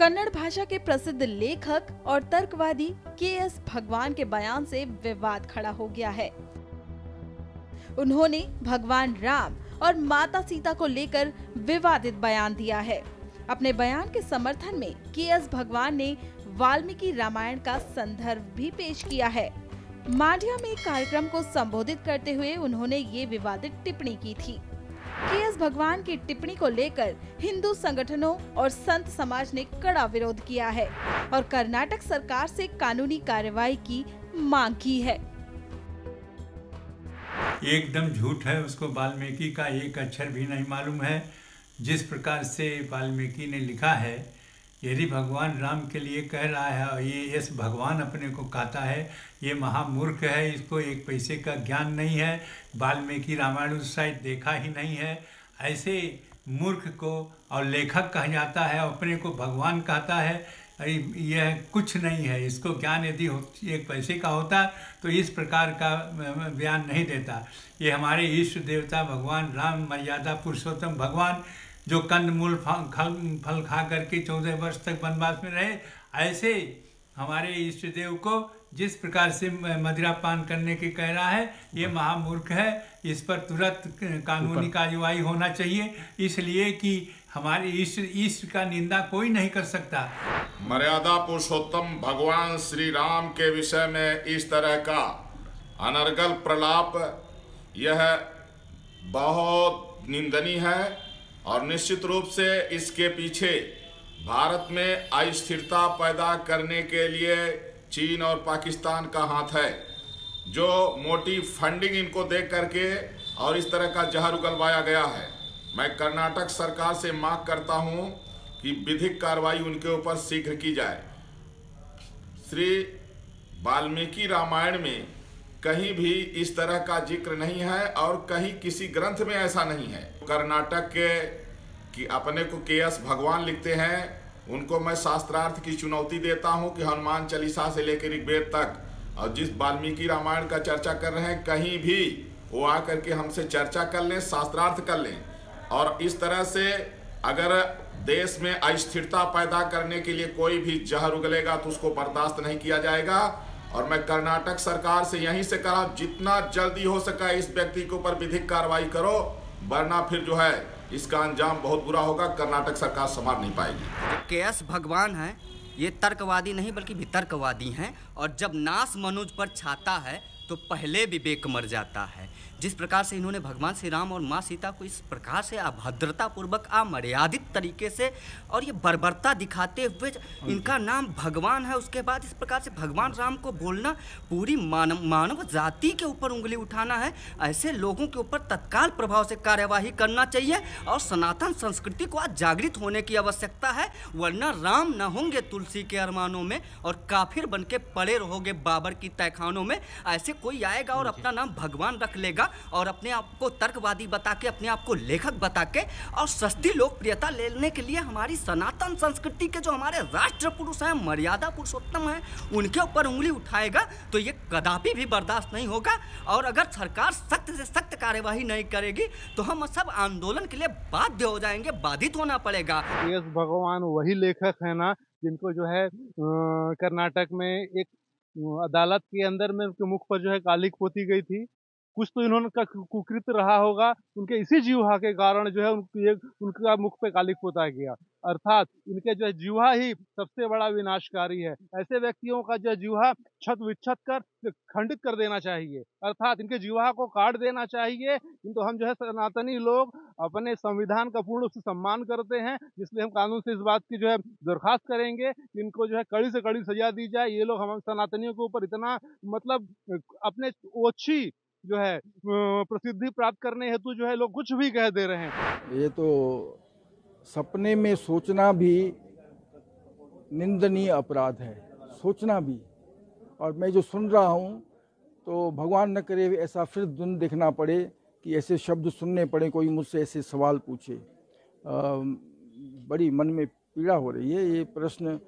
कन्नड़ भाषा के प्रसिद्ध लेखक और तर्कवादी के.एस. भगवान के बयान से विवाद खड़ा हो गया है। उन्होंने भगवान राम और माता सीता को लेकर विवादित बयान दिया है। अपने बयान के समर्थन में के.एस. भगवान ने वाल्मीकि रामायण का संदर्भ भी पेश किया है। मांड्या में एक कार्यक्रम को संबोधित करते हुए उन्होंने ये विवादित टिप्पणी की थी। के.एस. भगवान की टिप्पणी को लेकर हिंदू संगठनों और संत समाज ने कड़ा विरोध किया है और कर्नाटक सरकार से कानूनी कार्रवाई की मांग की है। एकदम झूठ है, उसको वाल्मीकि का एक अक्षर भी नहीं मालूम है। जिस प्रकार से वाल्मीकि ने लिखा है, यदि भगवान राम के लिए कह रहा है और ये इस भगवान अपने को कहता है, ये महामूर्ख है, इसको एक पैसे का ज्ञान नहीं है, वाल्मीकि रामायण उस साइड देखा ही नहीं है। ऐसे मूर्ख को और लेखक कहा जाता है, अपने को भगवान कहता है, यह कुछ नहीं है। इसको ज्ञान यदि एक पैसे का होता तो इस प्रकार का बयान नहीं देता। ये हमारे इष्ट देवता भगवान राम, मर्यादा पुरुषोत्तम भगवान, जो कंदमूल फल खा करके 14 वर्ष तक वनवास में रहे, ऐसे हमारे इष्ट देव को जिस प्रकार से मदिरा पान करने के कह रहा है, ये महामूर्ख है। इस पर तुरंत कानूनी कार्रवाई होना चाहिए, इसलिए कि हमारे इष्ट का निंदा कोई नहीं कर सकता। मर्यादा पुरुषोत्तम भगवान श्री राम के विषय में इस तरह का अनर्गल प्रलाप, यह बहुत निंदनीय है और निश्चित रूप से इसके पीछे भारत में अस्थिरता पैदा करने के लिए चीन और पाकिस्तान का हाथ है, जो मोटी फंडिंग इनको दे करके और इस तरह का जहर उगलवाया गया है। मैं कर्नाटक सरकार से मांग करता हूं कि विधिक कार्रवाई उनके ऊपर शीघ्र की जाए। श्री वाल्मीकि रामायण में कहीं भी इस तरह का जिक्र नहीं है और कहीं किसी ग्रंथ में ऐसा नहीं है। कर्नाटक के कि अपने को के.एस. भगवान लिखते हैं, उनको मैं शास्त्रार्थ की चुनौती देता हूं कि हनुमान चालीसा से लेकर ऋग्वेद तक और जिस वाल्मीकि रामायण का चर्चा कर रहे हैं, कहीं भी वो आकर के हमसे चर्चा कर लें, शास्त्रार्थ कर लें। और इस तरह से अगर देश में अस्थिरता पैदा करने के लिए कोई भी जहर उगलेगा तो उसको बर्दाश्त नहीं किया जाएगा। और मैं कर्नाटक सरकार से यहीं से कहा, जितना जल्दी हो सका इस व्यक्ति के ऊपर विधिक कार्रवाई करो, वरना फिर जो है इसका अंजाम बहुत बुरा होगा। कर्नाटक सरकार संभाल नहीं पाएगी। के.एस. भगवान है, ये तर्कवादी नहीं बल्कि वितर्कवादी हैं, और जब नाश मनुज पर छाता है तो पहले विवेक मर जाता है। जिस प्रकार से इन्होंने भगवान श्री राम और माँ सीता को इस प्रकार से अभद्रतापूर्वक अमर्यादित तरीके से और ये बर्बरता दिखाते हुए इनका नाम भगवान है, उसके बाद इस प्रकार से भगवान राम को बोलना पूरी मानव जाति के ऊपर उंगली उठाना है। ऐसे लोगों के ऊपर तत्काल प्रभाव से कार्यवाही करना चाहिए और सनातन संस्कृति को आज जागृत होने की आवश्यकता है, वरना राम न होंगे तुलसी के अरमानों में और काफिर बन के पड़े रहोगे बाबर की तहखानों में। ऐसे कोई आएगा और अपना नाम भगवान रख लेगा और अपने आप को तर्कवादी बता के, अपने आप को लेखक बता के और सस्ती लोकप्रियता लेने के लिए हमारी सनातन संस्कृति के जो हमारे राष्ट्र पुरुष हैं, मर्यादा पुरुषोत्तम हैं, उनके ऊपर उंगली उठाएगा तो ये कदापि भी बर्दाश्त नहीं होगा। और अगर सरकार सख्त से सख्त कार्यवाही नहीं करेगी तो हम सब आंदोलन के लिए बाध्य हो जाएंगे, बाधित होना पड़ेगा। के.एस. भगवान वही लेखक है ना जिनको जो है कर्नाटक में एक अदालत के अंदर में उनके मुख पर जो है कालिक पोती गई थी। कुछ तो इन्होंने का कुकृत रहा होगा, उनके इसी जीवा के कारण जो है उनका मुख पे कालिक पोता गया। अर्थात इनके जो है जीवा ही सबसे बड़ा विनाशकारी है। ऐसे व्यक्तियों का जो जीवा छत विच्छत कर खंडित कर देना चाहिए, अर्थात इनके जीवा को काट देना चाहिए। किंतु हम जो है सनातनी लोग अपने संविधान का पूर्ण रूप से सम्मान करते हैं, इसलिए हम कानून से इस बात की जो है दरखास्त करेंगे कि इनको जो है कड़ी से कड़ी सजा दी जाए। ये लोग हम सनातनियों के ऊपर इतना मतलब अपने ओछी जो है प्रसिद्धि प्राप्त करने हेतु जो है लोग कुछ भी कह दे रहे हैं। ये तो सपने में सोचना भी निंदनीय अपराध है, सोचना भी। और मैं जो सुन रहा हूँ तो भगवान न करे ऐसा फिर दिन देखना पड़े कि ऐसे शब्द सुनने पड़े, कोई मुझसे ऐसे सवाल पूछे। बड़ी मन में पीड़ा हो रही है। ये प्रश्न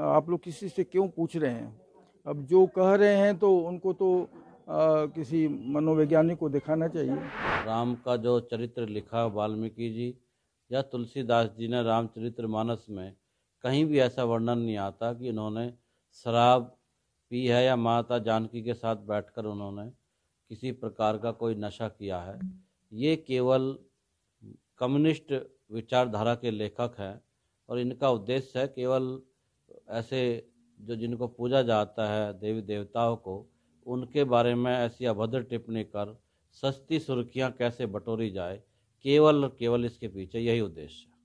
आप लोग किसी से क्यों पूछ रहे हैं? अब जो कह रहे हैं तो उनको तो किसी मनोवैज्ञानिक को दिखाना चाहिए। राम का जो चरित्र लिखा वाल्मीकि जी या तुलसीदास जी ने रामचरितमानस में, कहीं भी ऐसा वर्णन नहीं आता कि उन्होंने शराब पी है या माता जानकी के साथ बैठकर उन्होंने किसी प्रकार का कोई नशा किया है। ये केवल कम्युनिस्ट विचारधारा के लेखक हैं और इनका उद्देश्य है केवल ऐसे जो जिनको पूजा जाता है देवी देवताओं को, उनके बारे में ऐसी अभद्र टिप्पणी कर सस्ती सुर्खियां कैसे बटोरी जाए, केवल इसके पीछे यही उद्देश्य है।